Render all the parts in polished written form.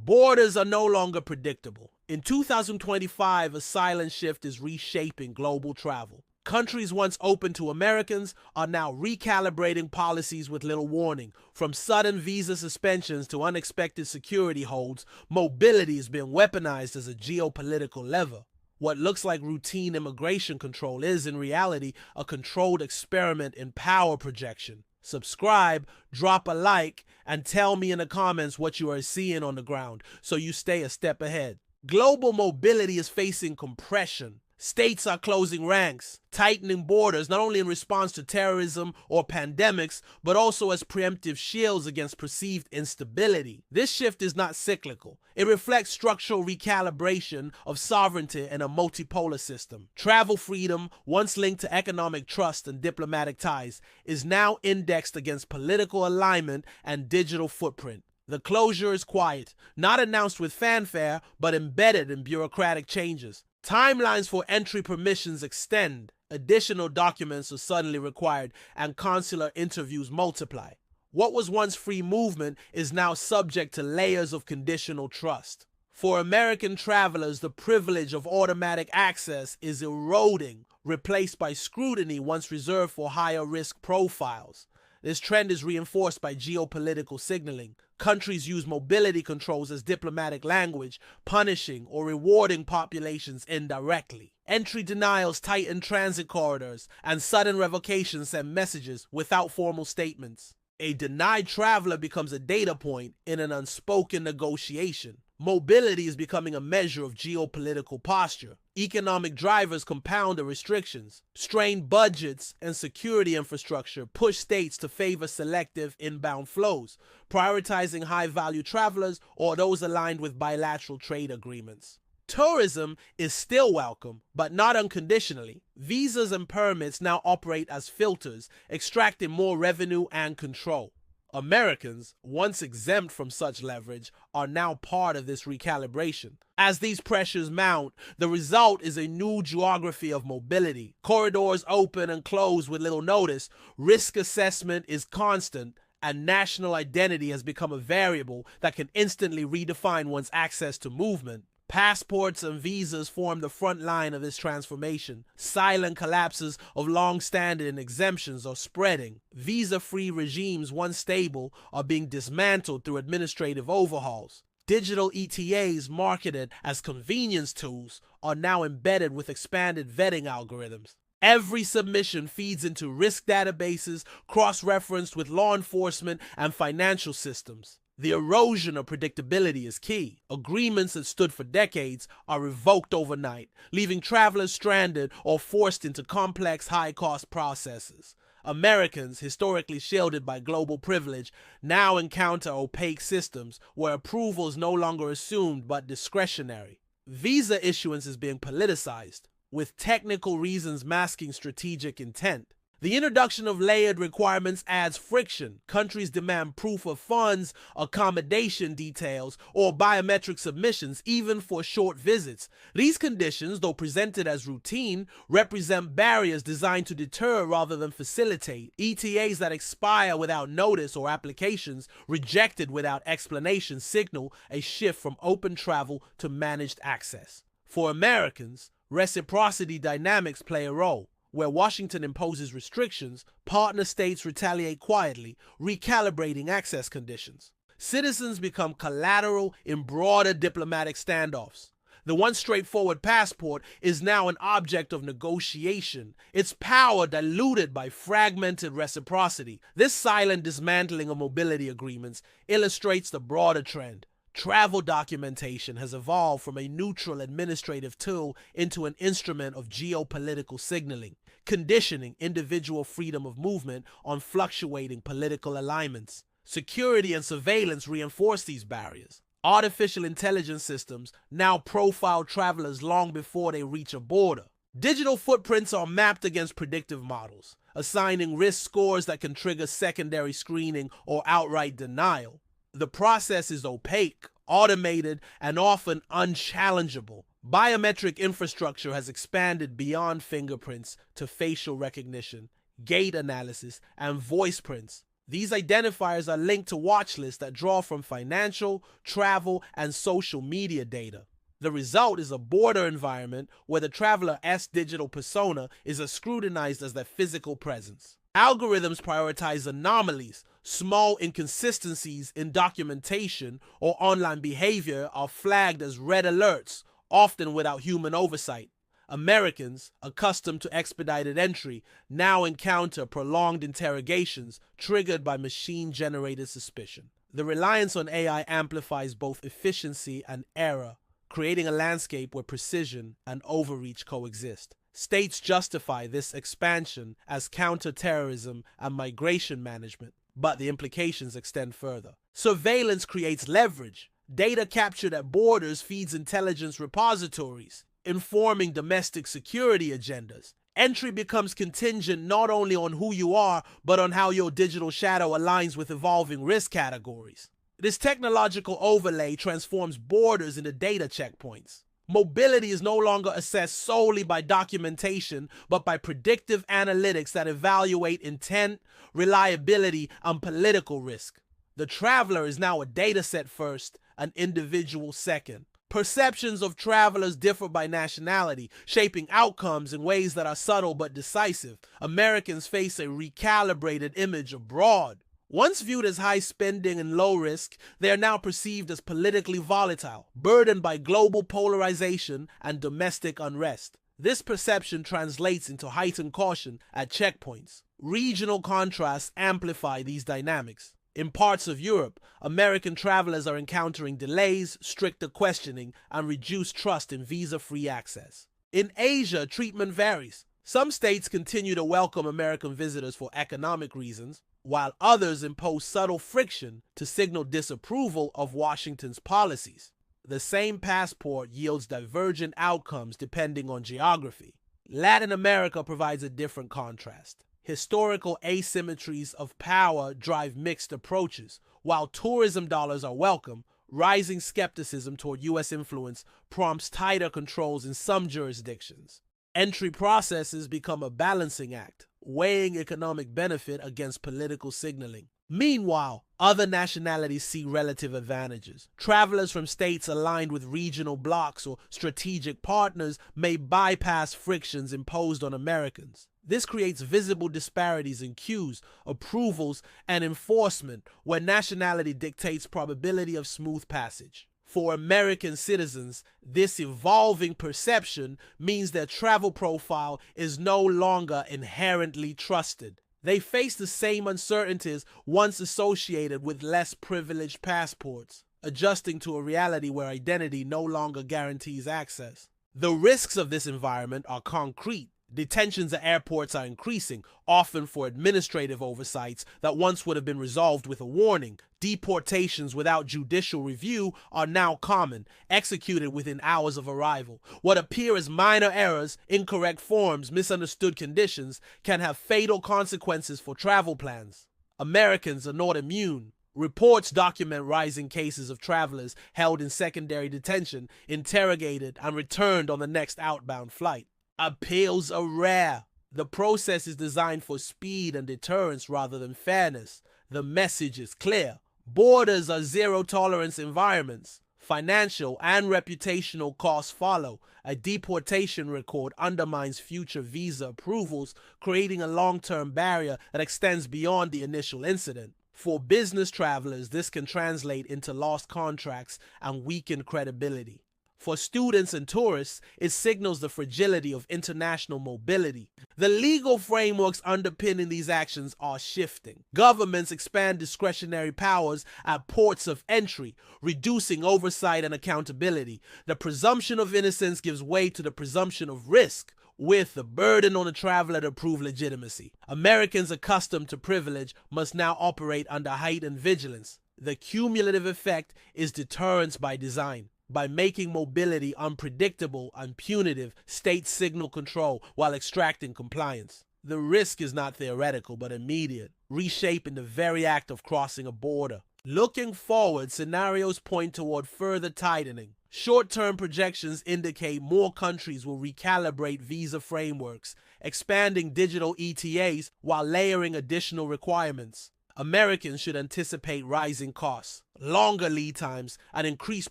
Borders are no longer predictable. In 2025, a silent shift is reshaping global travel. Countries once open to Americans are now recalibrating policies with little warning. From sudden visa suspensions to unexpected security holds, mobility is being weaponized as a geopolitical lever. What looks like routine immigration control is, in reality, a controlled experiment in power projection. Subscribe, drop a like, and tell me in the comments what you are seeing on the ground so you stay a step ahead. Global mobility is facing compression. States are closing ranks, tightening borders, not only in response to terrorism or pandemics, but also as preemptive shields against perceived instability. This shift is not cyclical. It reflects structural recalibration of sovereignty in a multipolar system. Travel freedom, once linked to economic trust and diplomatic ties, is now indexed against political alignment and digital footprint. The closure is quiet, not announced with fanfare, but embedded in bureaucratic changes. Timelines for entry permissions extend, additional documents are suddenly required, and consular interviews multiply. What was once free movement is now subject to layers of conditional trust. For American travelers, the privilege of automatic access is eroding, replaced by scrutiny once reserved for higher risk profiles. This trend is reinforced by geopolitical signaling. Countries use mobility controls as diplomatic language, punishing or rewarding populations indirectly. Entry denials tighten transit corridors, and sudden revocations send messages without formal statements. A denied traveler becomes a data point in an unspoken negotiation. Mobility is becoming a measure of geopolitical posture. Economic drivers compound the restrictions. Strained budgets and security infrastructure push states to favor selective inbound flows, prioritizing high-value travelers or those aligned with bilateral trade agreements. Tourism is still welcome, but not unconditionally. Visas and permits now operate as filters, extracting more revenue and control. Americans, once exempt from such leverage, are now part of this recalibration. As these pressures mount, the result is a new geography of mobility. Corridors open and close with little notice, risk assessment is constant, and national identity has become a variable that can instantly redefine one's access to movement. Passports and visas form the front line of this transformation. Silent collapses of long-standing exemptions are spreading. Visa-free regimes, once stable, are being dismantled through administrative overhauls. Digital ETAs, marketed as convenience tools, are now embedded with expanded vetting algorithms. Every submission feeds into risk databases, cross-referenced with law enforcement and financial systems. The erosion of predictability is key. Agreements that stood for decades are revoked overnight, leaving travelers stranded or forced into complex, high-cost processes. Americans, historically shielded by global privilege, now encounter opaque systems where approval is no longer assumed but discretionary. Visa issuance is being politicized, with technical reasons masking strategic intent. The introduction of layered requirements adds friction. Countries demand proof of funds, accommodation details, or biometric submissions, even for short visits. These conditions, though presented as routine, represent barriers designed to deter rather than facilitate. ETAs that expire without notice or applications rejected without explanation signal a shift from open travel to managed access. For Americans, reciprocity dynamics play a role. Where Washington imposes restrictions, partner states retaliate quietly, recalibrating access conditions. Citizens become collateral in broader diplomatic standoffs. The once straightforward passport is now an object of negotiation, its power diluted by fragmented reciprocity. This silent dismantling of mobility agreements illustrates the broader trend. Travel documentation has evolved from a neutral administrative tool into an instrument of geopolitical signaling, conditioning individual freedom of movement on fluctuating political alignments. Security and surveillance reinforce these barriers. Artificial intelligence systems now profile travelers long before they reach a border. Digital footprints are mapped against predictive models, assigning risk scores that can trigger secondary screening or outright denial. The process is opaque, automated, and often unchallengeable. Biometric infrastructure has expanded beyond fingerprints to facial recognition, gait analysis, and voice prints. These identifiers are linked to watch lists that draw from financial, travel, and social media data. The result is a border environment where the traveler's digital persona is as scrutinized as their physical presence. Algorithms prioritize anomalies. Small inconsistencies in documentation or online behavior are flagged as red alerts, often without human oversight. Americans, accustomed to expedited entry, now encounter prolonged interrogations triggered by machine-generated suspicion. The reliance on AI amplifies both efficiency and error, creating a landscape where precision and overreach coexist. States justify this expansion as counterterrorism and migration management, but the implications extend further. Surveillance creates leverage. Data captured at borders feeds intelligence repositories, informing domestic security agendas. Entry becomes contingent not only on who you are, but on how your digital shadow aligns with evolving risk categories. This technological overlay transforms borders into data checkpoints. Mobility is no longer assessed solely by documentation, but by predictive analytics that evaluate intent, reliability, and political risk. The traveler is now a dataset first, an individual second. Perceptions of travelers differ by nationality, shaping outcomes in ways that are subtle but decisive. Americans face a recalibrated image abroad. Once viewed as high spending and low risk, they are now perceived as politically volatile, burdened by global polarization and domestic unrest. This perception translates into heightened caution at checkpoints. Regional contrasts amplify these dynamics. In parts of Europe, American travelers are encountering delays, stricter questioning, and reduced trust in visa-free access. In Asia, treatment varies. Some states continue to welcome American visitors for economic reasons, while others impose subtle friction to signal disapproval of Washington's policies. The same passport yields divergent outcomes depending on geography. Latin America provides a different contrast. Historical asymmetries of power drive mixed approaches. While tourism dollars are welcome, rising skepticism toward U.S. influence prompts tighter controls in some jurisdictions. Entry processes become a balancing act, weighing economic benefit against political signaling. Meanwhile, other nationalities see relative advantages. Travelers from states aligned with regional blocs or strategic partners may bypass frictions imposed on Americans. This creates visible disparities in queues, approvals, and enforcement where nationality dictates probability of smooth passage. For American citizens, this evolving perception means their travel profile is no longer inherently trusted. They face the same uncertainties once associated with less privileged passports, adjusting to a reality where identity no longer guarantees access. The risks of this environment are concrete. Detentions at airports are increasing, often for administrative oversights that once would have been resolved with a warning. Deportations without judicial review are now common, executed within hours of arrival. What appear as minor errors, incorrect forms, misunderstood conditions, can have fatal consequences for travel plans. Americans are not immune. Reports document rising cases of travelers held in secondary detention, interrogated, and returned on the next outbound flight. Appeals are rare. The process is designed for speed and deterrence rather than fairness. The message is clear. Borders are zero-tolerance environments. Financial and reputational costs follow. A deportation record undermines future visa approvals, creating a long-term barrier that extends beyond the initial incident. For business travelers, this can translate into lost contracts and weakened credibility. For students and tourists, it signals the fragility of international mobility. The legal frameworks underpinning these actions are shifting. Governments expand discretionary powers at ports of entry, reducing oversight and accountability. The presumption of innocence gives way to the presumption of risk, with the burden on the traveler to prove legitimacy. Americans accustomed to privilege must now operate under heightened vigilance. The cumulative effect is deterrence by design. By making mobility unpredictable and punitive, states signal control while extracting compliance. The risk is not theoretical but immediate, reshaping the very act of crossing a border. Looking forward, scenarios point toward further tightening. Short-term projections indicate more countries will recalibrate visa frameworks, expanding digital ETAs while layering additional requirements. Americans should anticipate rising costs, longer lead times, and increased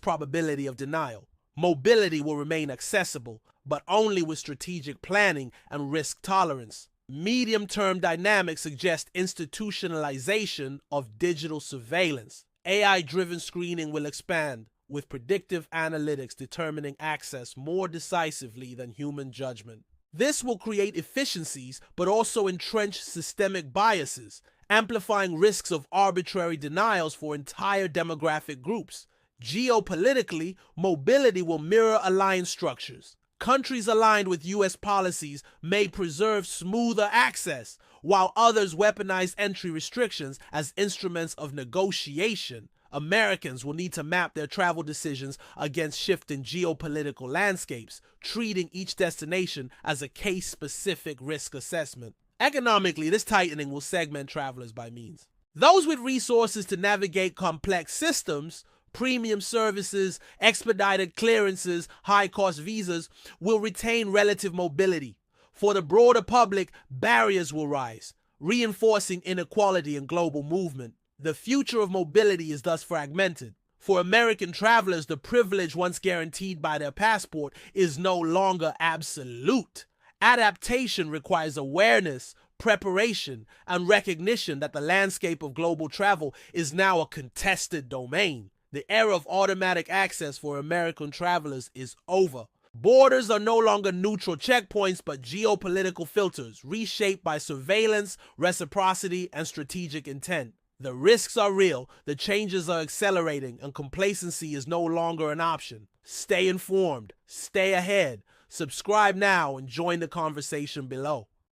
probability of denial. Mobility will remain accessible, but only with strategic planning and risk tolerance. Medium-term dynamics suggest institutionalization of digital surveillance. AI-driven screening will expand, with predictive analytics determining access more decisively than human judgment. This will create efficiencies, but also entrench systemic biases, amplifying risks of arbitrary denials for entire demographic groups. Geopolitically, mobility will mirror alliance structures. Countries aligned with U.S. policies may preserve smoother access, while others weaponize entry restrictions as instruments of negotiation. Americans will need to map their travel decisions against shifting geopolitical landscapes, treating each destination as a case-specific risk assessment. Economically, this tightening will segment travelers by means. Those with resources to navigate complex systems, premium services, expedited clearances, high-cost visas, will retain relative mobility. For the broader public, barriers will rise, reinforcing inequality in global movement. The future of mobility is thus fragmented. For American travelers, the privilege once guaranteed by their passport is no longer absolute. Adaptation requires awareness, preparation, and recognition that the landscape of global travel is now a contested domain. The era of automatic access for American travelers is over. Borders are no longer neutral checkpoints but geopolitical filters, reshaped by surveillance, reciprocity, and strategic intent. The risks are real, the changes are accelerating, and complacency is no longer an option. Stay informed, stay ahead, subscribe now, and join the conversation below.